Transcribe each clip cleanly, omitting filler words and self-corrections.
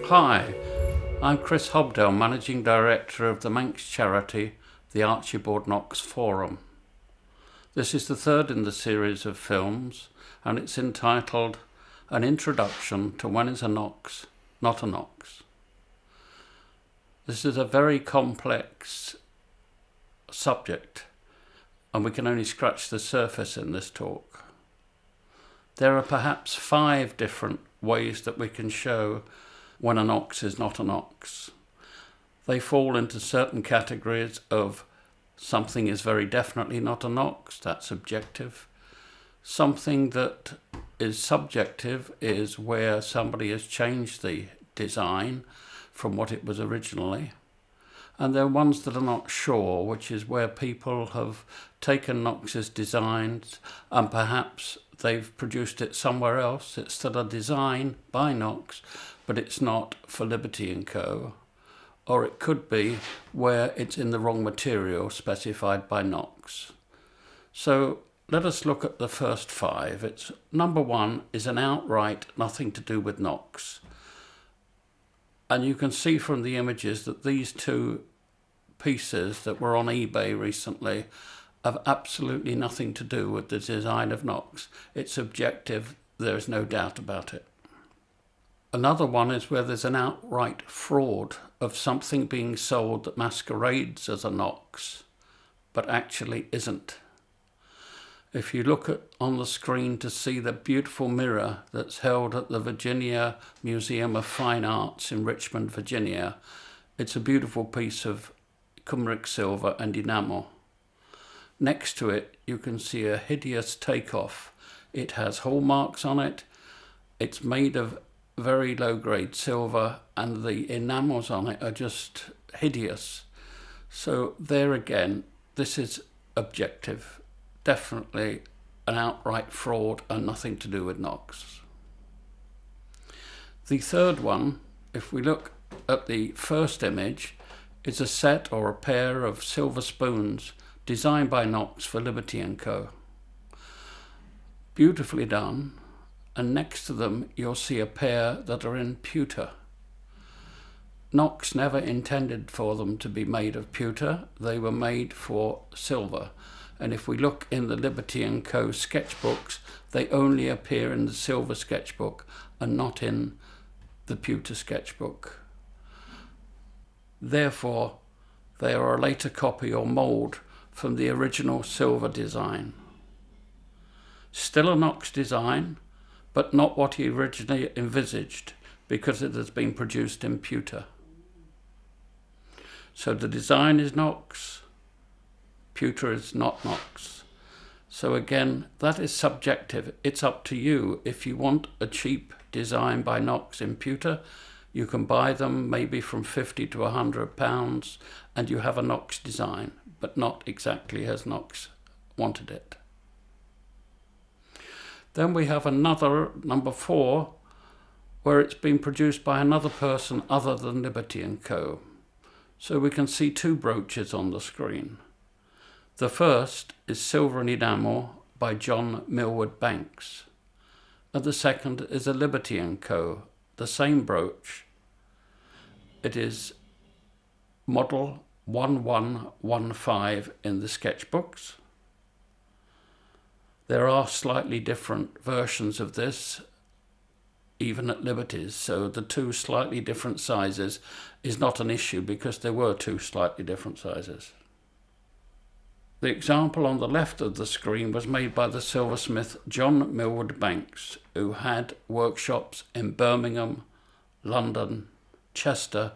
Hi, I'm Chris Hobdell, Managing Director of the Manx charity, the Archibald Knox Forum. This is the third in the series of films, and it's entitled An Introduction to When is a Knox Not a Knox. This is a very complex subject, and we can only scratch the surface in this talk. There are perhaps 5 different ways that we can show when a Knox is not a Knox. They fall into certain categories of something is very definitely not a Knox, that's objective. Something that is subjective is where somebody has changed the design from what it was originally. And there are ones that are not sure, which is where people have taken Knox's designs and perhaps they've produced it somewhere else. It's still a design by Knox, but it's not for Liberty & Co. Or it could be where it's in the wrong material specified by Knox. So let us look at the first 5. It's number 1 is an outright nothing to do with Knox. And you can see from the images that these 2 pieces that were on eBay recently have absolutely nothing to do with the design of Knox. It's objective, there is no doubt about it. Another one is where there's an outright fraud of something being sold that masquerades as a Knox, but actually isn't. If you look on the screen to see the beautiful mirror that's held at the Virginia Museum of Fine Arts in Richmond, Virginia, it's a beautiful piece of Cymric silver and enamel. Next to it, you can see a hideous takeoff. It has hallmarks on it. It's made of very low-grade silver, and the enamels on it are just hideous. So there again, this is objective. Definitely an outright fraud and nothing to do with Knox. The third one, if we look at the first image, is a set or a pair of silver spoons designed by Knox for Liberty & Co. Beautifully done, and next to them you'll see a pair that are in pewter. Knox never intended for them to be made of pewter, they were made for silver. And if we look in the Liberty & Co. sketchbooks, they only appear in the silver sketchbook and not in the pewter sketchbook. Therefore, they are a later copy or mould from the original silver design. Still a Knox design, but not what he originally envisaged because it has been produced in pewter. So the design is Knox, pewter is not Knox. So again, that is subjective. It's up to you. If you want a cheap design by Knox in pewter, you can buy them maybe from £50 to £100 and you have a Knox design, but not exactly as Knox wanted it. Then we have another, number 4, where it's been produced by another person other than Liberty & Co. So we can see 2 brooches on the screen. The first is Silver and Enamel by John Millward Banks. And the second is a Liberty & Co., the same brooch. It is model 1115 in the sketchbooks. There are slightly different versions of this, even at Liberty's, so the 2 slightly different sizes is not an issue because there were 2 slightly different sizes. The example on the left of the screen was made by the silversmith John Millward Banks, who had workshops in Birmingham, London, Chester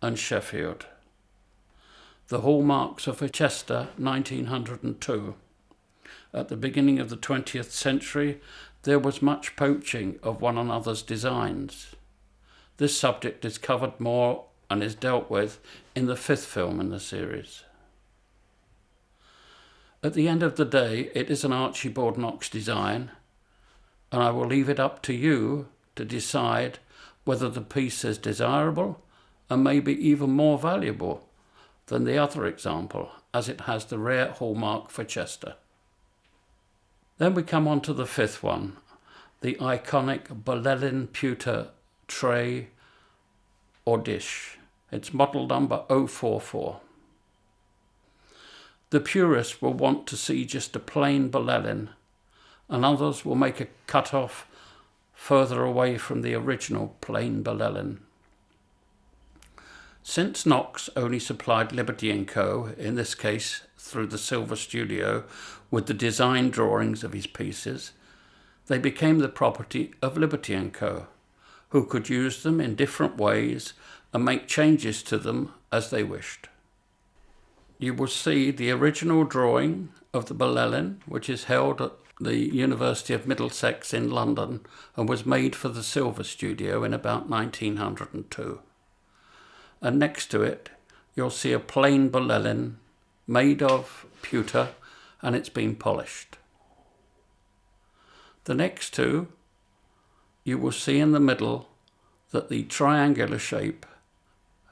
and Sheffield. The hallmarks are for Chester, 1902. At the beginning of the 20th century, there was much poaching of one another's designs. This subject is covered more and is dealt with in the 5th film in the series. At the end of the day, it is an Archibald Knox design, and I will leave it up to you to decide whether the piece is desirable and maybe even more valuable than the other example, as it has the rare hallmark for Chester. Then we come on to the 5th one, the iconic Bolelin pewter tray or dish. It's model number 044. The purists will want to see just a plain Bolelin, and others will make a cut-off further away from the original plain Bolelin. Since Knox only supplied Liberty & Co., in this case through the Silver Studio, with the design drawings of his pieces, they became the property of Liberty & Co., who could use them in different ways and make changes to them as they wished. You will see the original drawing of the Bolelin, which is held at the University of Middlesex in London and was made for the Silver Studio in about 1902. And next to it, you'll see a plain Bolelin made of pewter, and it's been polished. The next two, you will see in the middle that the triangular shape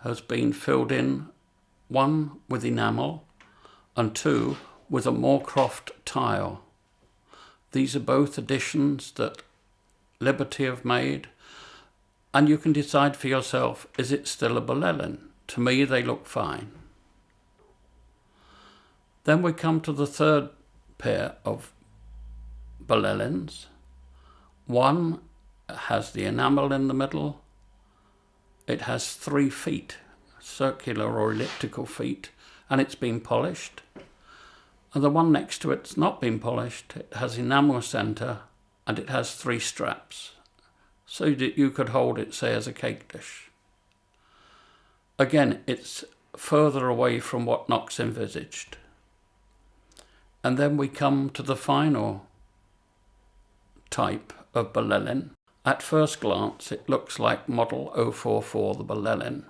has been filled in, one with enamel and two with a Moorcroft tile. These are both additions that Liberty have made, and you can decide for yourself, is it still a Bolelin? To me, they look fine. Then we come to the third pair of Bolelins. One has the enamel in the middle. It has 3 feet, circular or elliptical feet, and it's been polished. And the one next to it's not been polished. It has enamel centre and it has 3 straps, so that you could hold it, say, as a cake dish. Again, it's further away from what Knox envisaged. And then we come to the final type of Bolelin. At first glance, it looks like model 044, the Bolelin.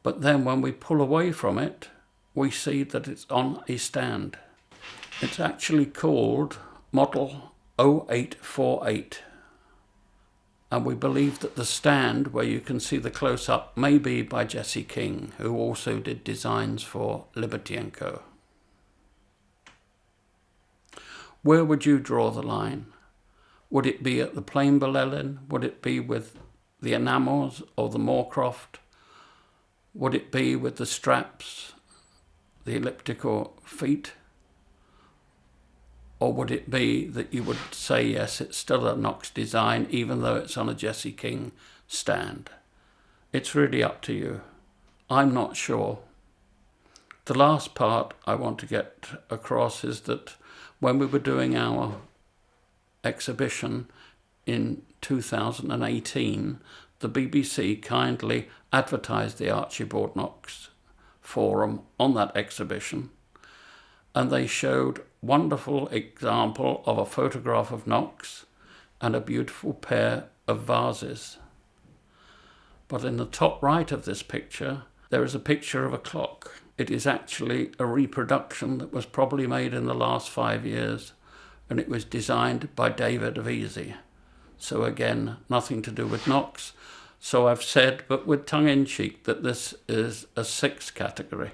But then when we pull away from it, we see that it's on a stand. It's actually called model 0848. And we believe that the stand, where you can see the close-up, may be by Jesse King, who also did designs for Liberty & Co. Where would you draw the line? Would it be at the plain Bolelin? Would it be with the enamels or the Moorcroft? Would it be with the straps, the elliptical feet? Or would it be that you would say, yes, it's still a Knox design, even though it's on a Jesse King stand? It's really up to you. I'm not sure. The last part I want to get across is that when we were doing our exhibition in 2018, the BBC kindly advertised the Archibald Knox Forum on that exhibition, and they showed wonderful example of a photograph of Knox and a beautiful pair of vases. But in the top right of this picture, there is a picture of a clock. It is actually a reproduction that was probably made in the last 5 years, and it was designed by David Vesey. So again, nothing to do with Knox. So I've said, but with tongue-in-cheek, that this is a 6th category.